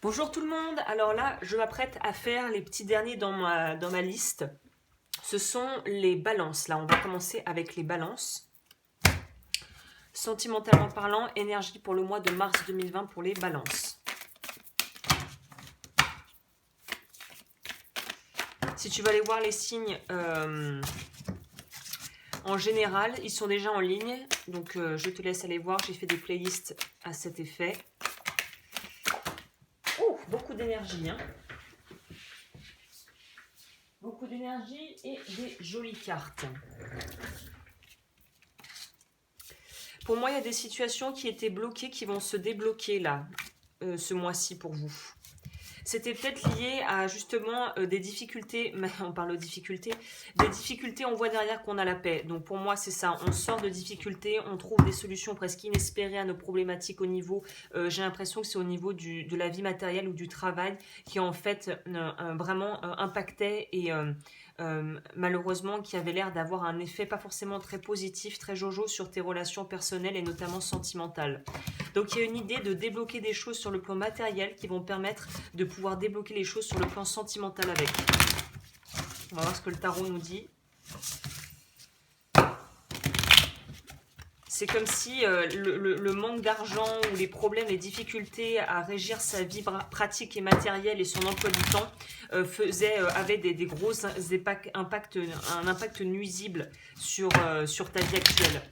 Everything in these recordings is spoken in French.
Bonjour tout le monde, alors là je m'apprête à faire les petits derniers dans ma liste. Ce sont les balances, là on va commencer avec les balances. Sentimentalement parlant, énergie pour le mois de mars 2020 pour les balances. Si tu vas aller voir les signes en général, ils sont déjà en ligne, donc je te laisse aller voir, j'ai fait des playlists à cet effet. Oh, beaucoup d'énergie, hein. Beaucoup d'énergie et des jolies cartes. Pour moi, il y a des situations qui étaient bloquées qui vont se débloquer là, ce mois-ci pour vous. C'était peut-être lié à justement des difficultés, mais on parle de difficultés, des difficultés, on voit derrière qu'on a la paix. Donc pour moi c'est ça, on sort de difficultés, on trouve des solutions presque inespérées à nos problématiques au niveau, j'ai l'impression que c'est au niveau de la vie matérielle ou du travail qui en fait vraiment impactait et malheureusement qui avait l'air d'avoir un effet pas forcément très positif, très jojo sur tes relations personnelles et notamment sentimentales. Donc il y a une idée de débloquer des choses sur le plan matériel qui vont permettre de pouvoir débloquer les choses sur le plan sentimental avec. On va voir ce que le tarot nous dit. C'est comme si le manque d'argent ou les problèmes, les difficultés à régir sa vie pratique et matérielle et son emploi du temps avaient des gros impacts, un impact nuisible sur ta vie actuelle.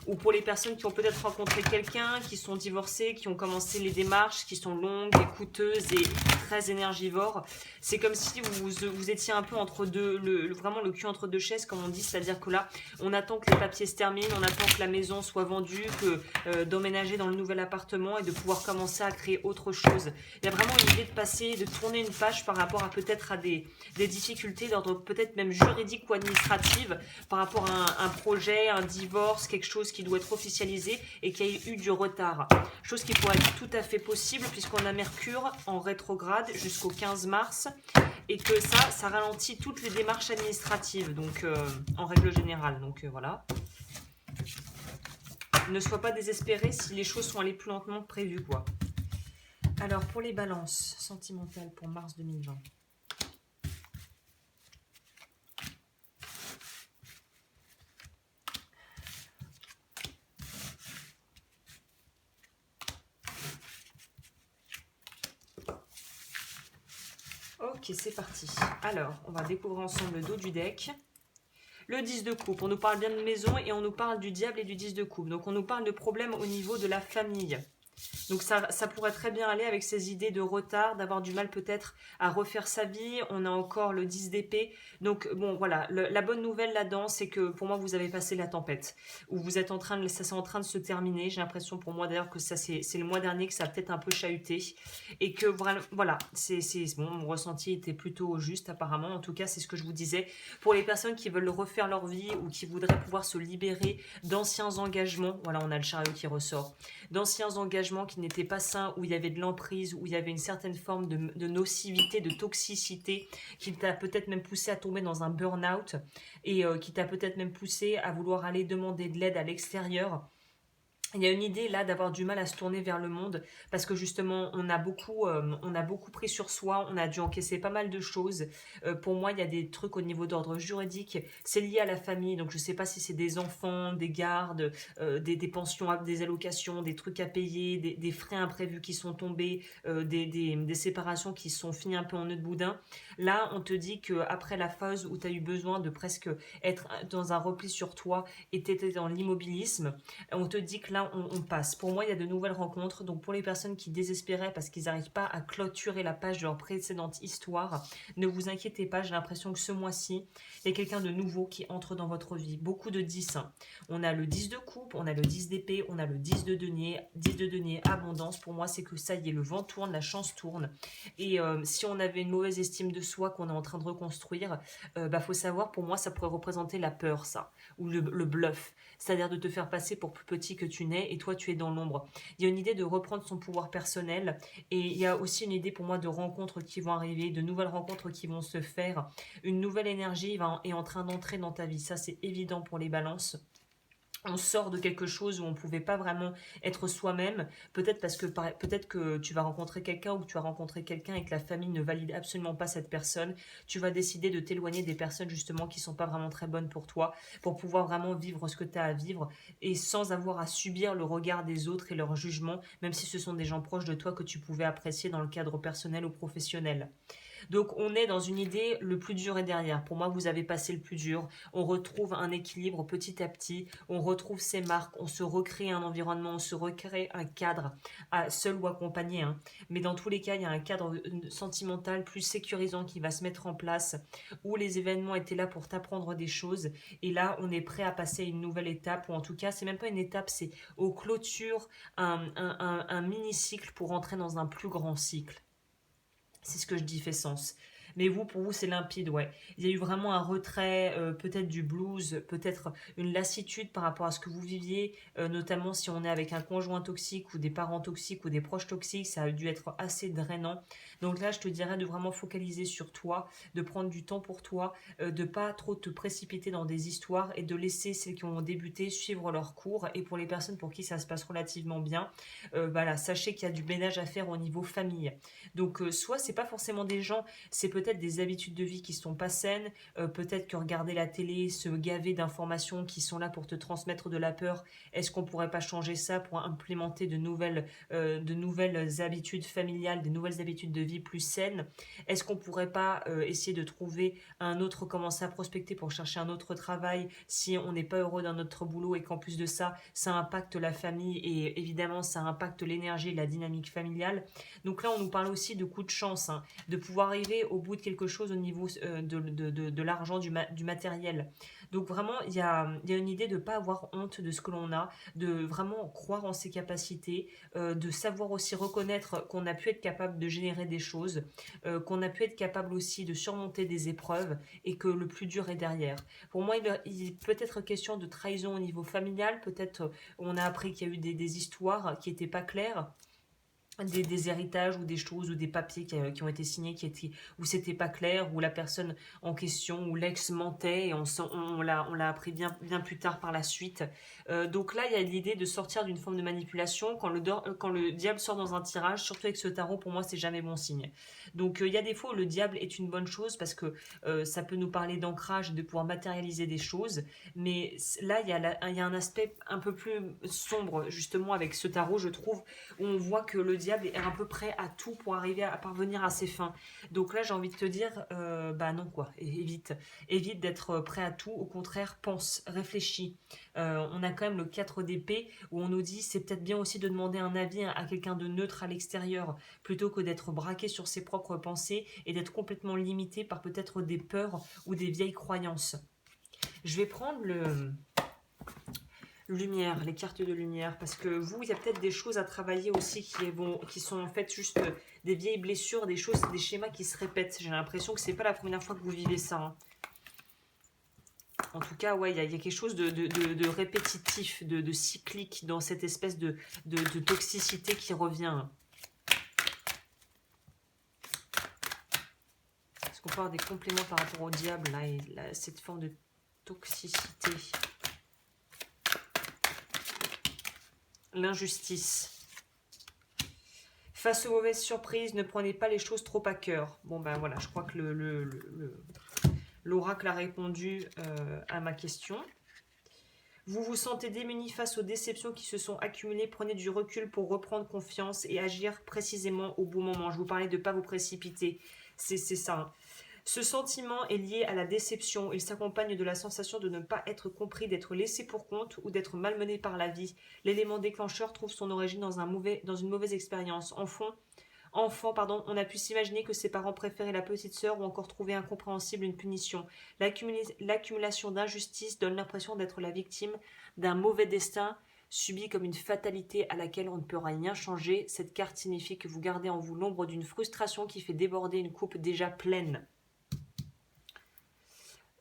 Ou pour les personnes qui ont peut-être rencontré quelqu'un, qui sont divorcées, qui ont commencé les démarches, qui sont longues et coûteuses et très énergivores. C'est comme si vous étiez un peu entre deux, vraiment le cul entre deux chaises, comme on dit, c'est-à-dire que là, on attend que les papiers se terminent, on attend que la maison soit vendue, d'emménager dans le nouvel appartement et de pouvoir commencer à créer autre chose. Il y a vraiment une idée de passer, de tourner une page par rapport à peut-être à des difficultés d'ordre peut-être même juridique ou administrative, par rapport à un projet, un divorce, quelque chose qui doit être officialisé et qui a eu du retard. Chose qui pourrait être tout à fait possible puisqu'on a Mercure en rétrograde jusqu'au 15 mars et que ça ralentit toutes les démarches administratives, donc en règle générale. Donc voilà. Ne sois pas désespéré si les choses sont allées plus lentement que prévu, quoi. Alors pour les balances sentimentales pour mars 2020. Ok, c'est parti. Alors, on va découvrir ensemble le dos du deck. Le 10 de coupe, on nous parle bien de maison et on nous parle du diable et du 10 de coupe. Donc on nous parle de problèmes au niveau de la famille. Donc ça pourrait très bien aller avec ces idées de retard, d'avoir du mal peut-être à refaire sa vie. On a encore le 10 d'épée. Donc bon voilà, la bonne nouvelle là-dedans, c'est que pour moi vous avez passé la tempête. Ou vous êtes ça c'est en train de se terminer. J'ai l'impression pour moi d'ailleurs que ça c'est le mois dernier que ça a peut-être un peu chahuté. Et que voilà, bon, mon ressenti était plutôt juste apparemment. En tout cas c'est ce que je vous disais. Pour les personnes qui veulent refaire leur vie ou qui voudraient pouvoir se libérer d'anciens engagements, voilà on a le chariot qui ressort, d'anciens engagements qui n'étaient pas sains, où il y avait de l'emprise, où il y avait une certaine forme de nocivité, de toxicité, qui t'a peut-être même poussé à tomber dans un burn-out et qui t'a peut-être même poussé à vouloir aller demander de l'aide à l'extérieur. Il y a une idée là d'avoir du mal à se tourner vers le monde parce que justement on a beaucoup pris sur soi, on a dû encaisser pas mal de choses. Pour moi il y a des trucs au niveau d'ordre juridique, c'est lié à la famille, donc je sais pas si c'est des enfants, des gardes, des pensions, des allocations, des trucs à payer, des frais imprévus qui sont tombés, des séparations qui sont finies un peu en nœud de boudin. Là on te dit que après la phase où tu as eu besoin de presque être dans un repli sur toi et tu étais dans l'immobilisme, on te dit que là on passe. Pour moi il y a de nouvelles rencontres, donc pour les personnes qui désespéraient parce qu'ils n'arrivent pas à clôturer la page de leur précédente histoire, ne vous inquiétez pas, j'ai l'impression que ce mois-ci il y a quelqu'un de nouveau qui entre dans votre vie. Beaucoup de 10, on a le 10 de coupe, on a le 10 d'épée, on a le 10 de denier, abondance. Pour moi c'est que ça y est, le vent tourne, la chance tourne et si on avait une mauvaise estime de soi qu'on est en train de reconstruire, faut savoir, pour moi ça pourrait représenter la peur, ça, ou le bluff, c'est-à-dire de te faire passer pour plus petit que tu n'es et toi tu es dans l'ombre. Il y a une idée de reprendre son pouvoir personnel et il y a aussi une idée pour moi de rencontres qui vont arriver, de nouvelles rencontres qui vont se faire, une nouvelle énergie est en train d'entrer dans ta vie, ça c'est évident pour les balances. on sort de quelque chose où on ne pouvait pas vraiment être soi-même, peut-être peut-être que tu vas rencontrer quelqu'un ou que tu as rencontré quelqu'un et que la famille ne valide absolument pas cette personne, tu vas décider de t'éloigner des personnes justement qui sont pas vraiment très bonnes pour toi, pour pouvoir vraiment vivre ce que tu as à vivre et sans avoir à subir le regard des autres et leur jugement, même si ce sont des gens proches de toi que tu pouvais apprécier dans le cadre personnel ou professionnel. Donc on est dans une idée, le plus dur est derrière. Pour moi, vous avez passé le plus dur. On retrouve un équilibre petit à petit. On retrouve ses marques. On se recrée un environnement. On se recrée un cadre, seul ou accompagné, hein. Mais dans tous les cas, il y a un cadre sentimental plus sécurisant qui va se mettre en place, où les événements étaient là pour t'apprendre des choses. Et là, on est prêt à passer à une nouvelle étape, ou en tout cas, c'est même pas une étape, c'est aux clôtures un mini-cycle pour entrer dans un plus grand cycle. C'est ce que je dis fait sens. Mais vous, pour vous, c'est limpide, ouais. Il y a eu vraiment un retrait, peut-être du blues, peut-être une lassitude par rapport à ce que vous viviez, notamment si on est avec un conjoint toxique ou des parents toxiques ou des proches toxiques, ça a dû être assez drainant. Donc là, je te dirais de vraiment focaliser sur toi, de prendre du temps pour toi, de pas trop te précipiter dans des histoires et de laisser celles qui ont débuté suivre leur cours. Et pour les personnes pour qui ça se passe relativement bien, voilà, sachez qu'il y a du ménage à faire au niveau famille. Donc soit c'est pas forcément des gens, c'est peut-être des habitudes de vie qui sont pas saines, peut-être que regarder la télé, se gaver d'informations qui sont là pour te transmettre de la peur, est-ce qu'on pourrait pas changer ça pour implémenter de nouvelles habitudes familiales, des nouvelles habitudes de vie plus saines? Est-ce qu'on pourrait pas essayer de trouver un autre, commencer à prospecter pour chercher un autre travail si on n'est pas heureux dans notre boulot et qu'en plus de ça, ça impacte la famille et évidemment ça impacte l'énergie et la dynamique familiale. Donc là, on nous parle aussi de coups de chance, hein, de pouvoir arriver au bout de quelque chose au niveau de l'argent, du matériel. Donc vraiment, il y a une idée de ne pas avoir honte de ce que l'on a, de vraiment croire en ses capacités, de savoir aussi reconnaître qu'on a pu être capable de générer des choses, qu'on a pu être capable aussi de surmonter des épreuves et que le plus dur est derrière. Pour moi, il peut être question de trahison au niveau familial, peut-être on a appris qu'il y a eu des histoires qui n'étaient pas claires, des héritages ou des choses ou des papiers qui ont été signés où c'était pas clair, où la personne en question ou l'ex mentait et on l'a appris bien plus tard par la suite. Donc là, il y a l'idée de sortir d'une forme de manipulation. Quand le diable sort dans un tirage, surtout avec ce tarot, pour moi, c'est jamais bon signe. Donc il y a des fois où le diable est une bonne chose parce que ça peut nous parler d'ancrage et de pouvoir matérialiser des choses. Mais là, il y a un aspect un peu plus sombre, justement, avec ce tarot, je trouve, où on voit que le diable est un peu prêt à tout pour arriver à parvenir à ses fins. Donc là, j'ai envie de te dire, bah non quoi, évite d'être prêt à tout. Au contraire, pense, réfléchis. On a quand même le 4 d'épée où on nous dit c'est peut-être bien aussi de demander un avis à quelqu'un de neutre à l'extérieur plutôt que d'être braqué sur ses propres pensées et d'être complètement limité par peut-être des peurs ou des vieilles croyances. Je vais prendre les cartes de lumière, parce que vous, il y a peut-être des choses à travailler aussi qui sont en fait juste des vieilles blessures, des choses, des schémas qui se répètent. J'ai l'impression que c'est pas la première fois que vous vivez ça, hein. En tout cas, ouais, il y a quelque chose de répétitif, de cyclique dans cette espèce de toxicité qui revient. Est-ce qu'on peut avoir des compléments par rapport au diable, là, et cette forme de toxicité? L'injustice. Face aux mauvaises surprises, ne prenez pas les choses trop à cœur. Bon ben voilà, je crois que l'oracle a répondu à ma question. Vous vous sentez démuni face aux déceptions qui se sont accumulées. Prenez du recul pour reprendre confiance et agir précisément au bon moment. Je vous parlais de ne pas vous précipiter. C'est ça, hein. Ce sentiment est lié à la déception. Il s'accompagne de la sensation de ne pas être compris, d'être laissé pour compte ou d'être malmené par la vie. L'élément déclencheur trouve son origine dans une mauvaise expérience. Enfant, on a pu s'imaginer que ses parents préféraient la petite sœur ou encore trouver incompréhensible une punition. L'accumulation d'injustices donne l'impression d'être la victime d'un mauvais destin subi comme une fatalité à laquelle on ne peut rien changer. Cette carte signifie que vous gardez en vous l'ombre d'une frustration qui fait déborder une coupe déjà pleine.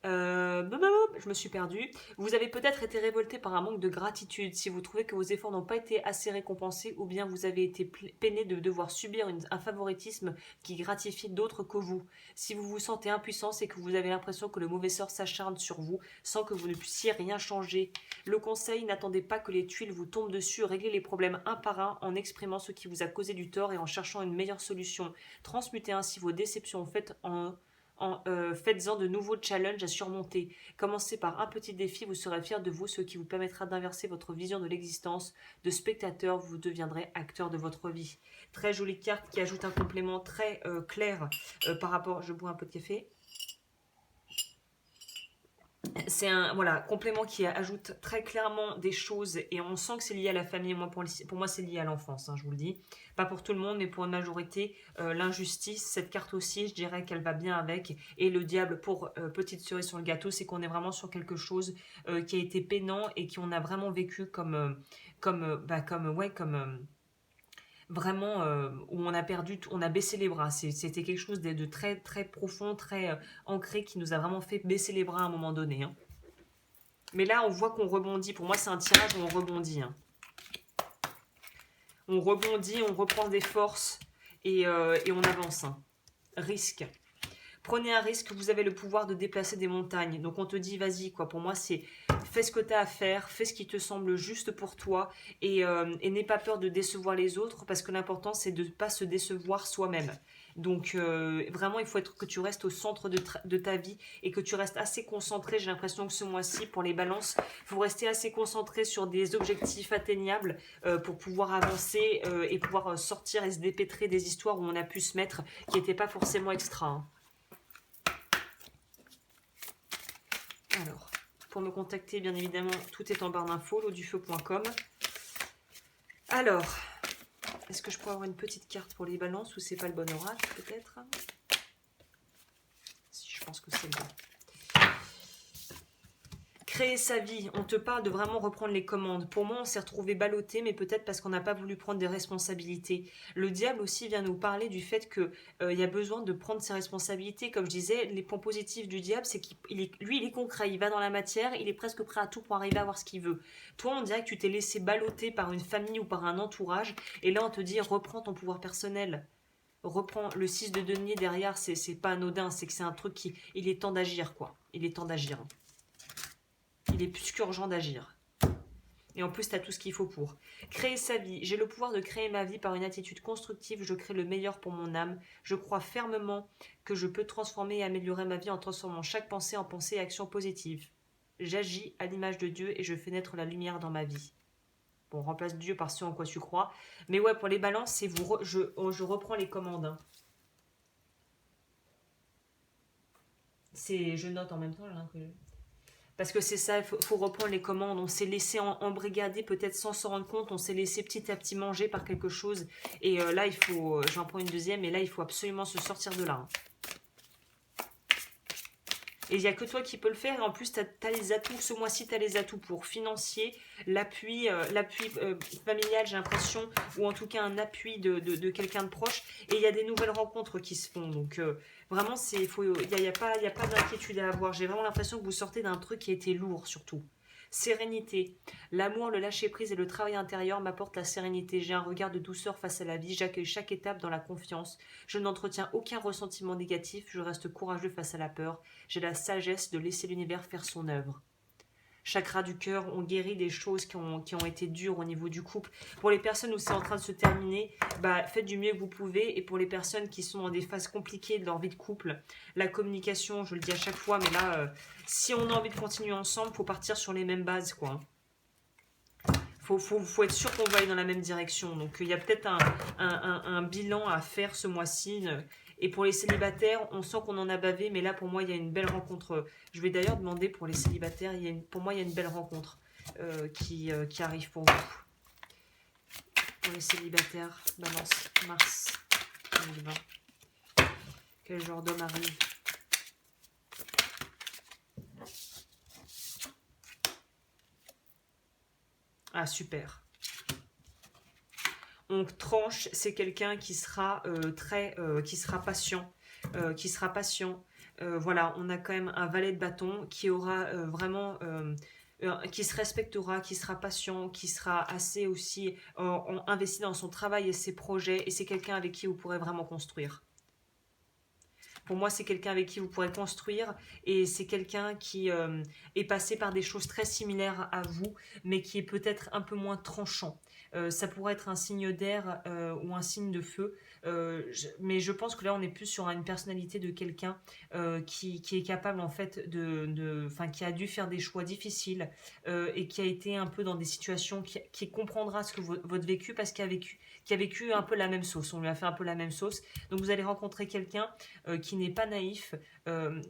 Je me suis perdue. Vous avez peut-être été révolté par un manque de gratitude si vous trouvez que vos efforts n'ont pas été assez récompensés ou bien vous avez été peiné de devoir subir un favoritisme qui gratifie d'autres que vous. Si vous vous sentez impuissant, c'est que vous avez l'impression que le mauvais sort s'acharne sur vous sans que vous ne puissiez rien changer. Le conseil, n'attendez pas que les tuiles vous tombent dessus, réglez les problèmes un par un en exprimant ce qui vous a causé du tort et en cherchant une meilleure solution. Transmutez ainsi vos déceptions faites-en de nouveaux challenges à surmonter. Commencez par un petit défi, vous serez fier de vous, ce qui vous permettra d'inverser votre vision de l'existence. De spectateur, vous deviendrez acteur de votre vie. Très jolie carte qui ajoute un complément très clair par rapport... Je bois un peu de café. C'est un complément qui ajoute très clairement des choses et on sent que c'est lié à la famille. Moi, pour moi, c'est lié à l'enfance, je vous le dis. Pas pour tout le monde, mais pour une majorité. L'injustice, cette carte aussi, je dirais qu'elle va bien avec. Et le diable, pour petite cerise sur le gâteau, c'est qu'on est vraiment sur quelque chose qui a été peinant et qu'on a vraiment vécu vraiment où on a perdu, on a baissé les bras. C'était quelque chose de très très profond, très ancré qui nous a vraiment fait baisser les bras à un moment donné. Mais là, on voit qu'on rebondit. Pour moi, c'est un tirage où on rebondit. On rebondit, on reprend des forces et on avance. Risque. Prenez un risque, vous avez le pouvoir de déplacer des montagnes. Donc on te dit, vas-y, quoi. Pour moi, c'est fais ce que tu as à faire, fais ce qui te semble juste pour toi et n'aie pas peur de décevoir les autres parce que l'important, c'est de ne pas se décevoir soi-même. Donc vraiment, il faut que tu restes au centre de ta vie et que tu restes assez concentré. J'ai l'impression que ce mois-ci, pour les balances, il faut rester assez concentré sur des objectifs atteignables pour pouvoir avancer et pouvoir sortir et se dépêtrer des histoires où on a pu se mettre qui n'étaient pas forcément extra. Alors, pour me contacter, bien évidemment, tout est en barre d'infos, lodufeu.com. Alors, est-ce que je peux avoir une petite carte pour les balances ou c'est pas le bon oracle, peut-être? Si, je pense que c'est le bon. Créer sa vie, on te parle de vraiment reprendre les commandes. Pour moi, on s'est retrouvé ballotté, mais peut-être parce qu'on n'a pas voulu prendre des responsabilités. Le diable aussi vient nous parler du fait qu'il y a besoin de prendre ses responsabilités. Comme je disais, les points positifs du diable, c'est qu'il est concret, il va dans la matière, il est presque prêt à tout pour arriver à avoir ce qu'il veut. Toi, on dirait que tu t'es laissé balloter par une famille ou par un entourage, et là, on te dit, reprends ton pouvoir personnel. Reprends le 6 de denier derrière, c'est pas anodin, c'est que c'est un truc il est temps d'agir, quoi. Il est temps d'agir. Il est plus qu'urgent d'agir. Et en plus, tu as tout ce qu'il faut pour. Créer sa vie. J'ai le pouvoir de créer ma vie par une attitude constructive. Je crée le meilleur pour mon âme. Je crois fermement que je peux transformer et améliorer ma vie en transformant chaque pensée en pensée et action positive. J'agis à l'image de Dieu et je fais naître la lumière dans ma vie. Bon, on remplace Dieu par ce en quoi tu crois. Mais ouais, pour les balances, c'est je reprends les commandes. Je note en même temps, parce que c'est ça, il faut reprendre les commandes. On s'est laissé embrigader, peut-être sans s'en rendre compte. On s'est laissé petit à petit manger par quelque chose. Et là, il faut... J'en prends une deuxième. Et là, il faut absolument se sortir de là. Et il n'y a que toi qui peux le faire. Et en plus, tu as les atouts. Ce mois-ci, tu as les atouts pour financier, l'appui familial, j'ai l'impression. Ou en tout cas, un appui de quelqu'un de proche. Et il y a des nouvelles rencontres qui se font. Donc... vraiment, il n'y a pas d'inquiétude à avoir. J'ai vraiment l'impression que vous sortez d'un truc qui était lourd, surtout. Sérénité. L'amour, le lâcher-prise et le travail intérieur m'apportent la sérénité. J'ai un regard de douceur face à la vie. J'accueille chaque étape dans la confiance. Je n'entretiens aucun ressentiment négatif. Je reste courageux face à la peur. J'ai la sagesse de laisser l'univers faire son œuvre. Chakra du cœur, on guérit des choses qui ont été dures au niveau du couple. Pour les personnes où c'est en train de se terminer, faites du mieux que vous pouvez. Et pour les personnes qui sont dans des phases compliquées de leur vie de couple, la communication, je le dis à chaque fois, mais là, si on a envie de continuer ensemble, il faut partir sur les mêmes bases, quoi. Faut être sûr qu'on va aller dans la même direction. Donc, il y a peut-être un bilan à faire ce mois-ci. Et pour les célibataires, on sent qu'on en a bavé, mais là, pour moi, il y a une belle rencontre. Je vais d'ailleurs demander pour les célibataires, pour moi, il y a une belle rencontre qui arrive pour vous. Pour les célibataires, balance, mars 2020. Quel genre d'homme arrive? Ah, super. On tranche, c'est quelqu'un qui sera qui sera patient, Voilà, on a quand même un valet de bâton qui aura vraiment... qui se respectera, qui sera patient, qui sera assez aussi investi dans son travail et ses projets, et c'est quelqu'un avec qui vous pourrez vraiment construire. Pour moi, c'est quelqu'un avec qui vous pourrez construire, et c'est quelqu'un qui est passé par des choses très similaires à vous, mais qui est peut-être un peu moins tranchant. Ça pourrait être un signe d'air ou un signe de feu, mais je pense que là, on est plus sur une personnalité de quelqu'un qui est capable en fait enfin, qui a dû faire des choix difficiles et qui a été un peu dans des situations qui comprendra ce que votre vécu, parce qui a vécu un peu la même sauce. On lui a fait un peu la même sauce. Donc vous allez rencontrer quelqu'un qui n'est pas naïf,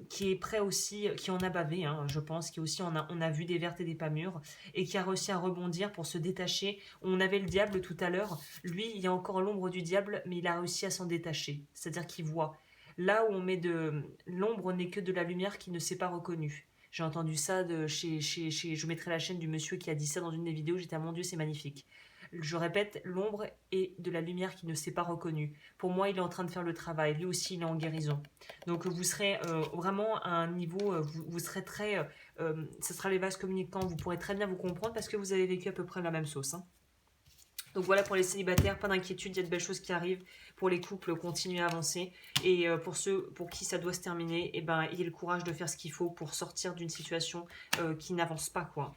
qui est prêt aussi, qui en a bavé, hein, je pense, qui aussi on a vu des vertes et des pas mûres, et qui a réussi à rebondir pour se détacher. On avait le diable tout à l'heure, lui, il y a encore l'ombre du diable, mais il a réussi à s'en détacher, c'est-à-dire qu'il voit. Là où on met de l'ombre n'est que de la lumière qui ne s'est pas reconnue. J'ai entendu ça je mettrai la chaîne du monsieur qui a dit ça dans une des vidéos, j'étais, ah mon Dieu, c'est magnifique. Je répète, l'ombre est de la lumière qui ne s'est pas reconnue. Pour moi, il est en train de faire le travail. Lui aussi, il est en guérison. Donc, vous serez vraiment à un niveau, vous serez très... ce sera les vases communicants, vous pourrez très bien vous comprendre parce que vous avez vécu à peu près la même sauce. Hein. Donc voilà, pour les célibataires, pas d'inquiétude, il y a de belles choses qui arrivent. Pour les couples, continuez à avancer. Et pour ceux pour qui ça doit se terminer, eh ben, ayez le courage de faire ce qu'il faut pour sortir d'une situation qui n'avance pas, quoi.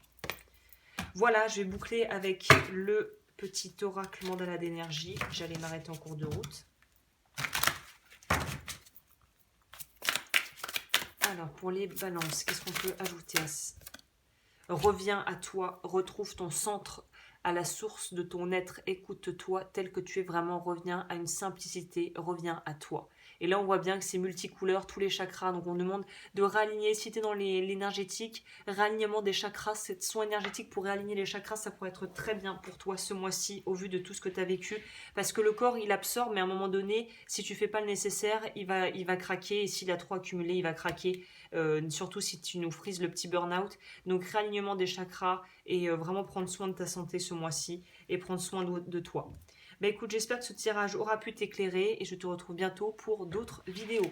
Voilà, je vais boucler avec le petit oracle mandala d'énergie. J'allais m'arrêter en cours de route. Alors, pour les balances, qu'est-ce qu'on peut ajouter à ça? Reviens à toi, retrouve ton centre, à la source de ton être, écoute-toi tel que tu es vraiment, reviens à une simplicité, reviens à toi. Et là, on voit bien que c'est multicouleur, tous les chakras, donc on demande de réaligner, si tu es dans l'énergétique, réalignement des chakras, cette soin énergétique pour réaligner les chakras, ça pourrait être très bien pour toi ce mois-ci, au vu de tout ce que tu as vécu, parce que le corps, il absorbe, mais à un moment donné, si tu fais pas le nécessaire, il va craquer, et s'il a trop accumulé, il va craquer, surtout si tu nous frises le petit burn-out. Donc réalignement des chakras et vraiment prendre soin de ta santé ce mois-ci et prendre soin de toi. Bah écoute, j'espère que ce tirage aura pu t'éclairer et je te retrouve bientôt pour d'autres vidéos.